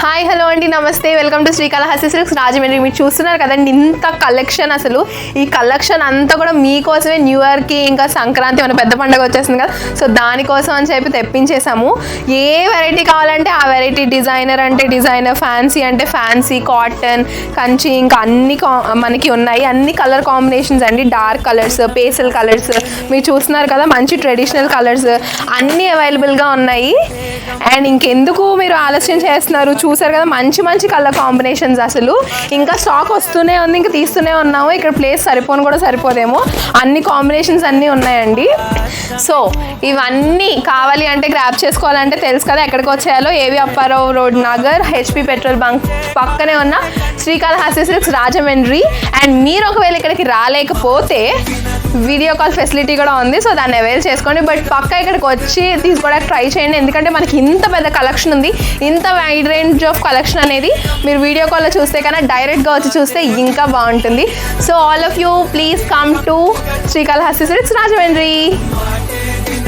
Hi hello అండి, నమస్తే, welcome to Srikalahasti silks Rajahmundry. మీరు చూస్తున్నారు కదండి ఇంత కలెక్షన్. అసలు ఈ కలెక్షన్ అంతా కూడా మీకోసమే. న్యూ ఇయర్కి ఇంకా సంక్రాంతి మన పెద్ద పండుగ వచ్చేస్తుంది కదా, సో దానికోసం అని చెప్పి తెప్పించేసాము. ఏ వెరైటీ కావాలంటే ఆ వెరైటీ, డిజైనర్ అంటే డిజైనర్, ఫ్యాన్సీ అంటే ఫ్యాన్సీ, కాటన్, కంచి, ఇంకా అన్ని మనకి ఉన్నాయి. అన్ని కలర్ కాంబినేషన్స్ అండి, డార్క్ కలర్స్, పేస్టల్ కలర్స్, మీరు చూస్తున్నారు కదా మంచి ట్రెడిషనల్ కలర్స్ అన్నీ అవైలబుల్గా ఉన్నాయి. అండ్ ఇంకెందుకు మీరు ఆలస్యం చేస్తున్నారు, చూసారు కదా మంచి మంచి కలర్ కాంబినేషన్స్. అసలు ఇంకా స్టాక్ వస్తూనే ఉంది, ఇంకా తీస్తూనే ఉన్నాము. ఇక్కడ ప్లేస్ సరిపోను కూడా సరిపోదేమో, అన్ని కాంబినేషన్స్ అన్నీ ఉన్నాయండి. సో ఇవన్నీ కావాలి అంటే గ్రాప్ చేసుకోవాలంటే తెలుసు కదా ఎక్కడికి వచ్చేయాలో. ఏవి Apparao road, Nagar, HP petrol bunk పక్కనే ఉన్న శ్రీకాళహస్తి సిల్క్స్ రాజమండ్రి. అండ్ మీరు ఒకవేళ ఇక్కడికి రాలేకపోతే వీడియో కాల్ ఫెసిలిటీ కూడా ఉంది, సో దాన్ని అవైల్ చేసుకోండి. బట్ పక్కా ఇక్కడికి వచ్చి తీసుకోవడానికి ట్రై చేయండి, ఎందుకంటే మనకి ఇంత పెద్ద కలెక్షన్ ఉంది, ఇంత వైడ్ రేంజ్ ఆఫ్ కలెక్షన్ అనేది మీరు వీడియో కాల్లో చూస్తే కన్నా డైరెక్ట్గా వచ్చి చూస్తే ఇంకా బాగుంటుంది. So all of you please come to Srikalahasti silks Rajahmundry.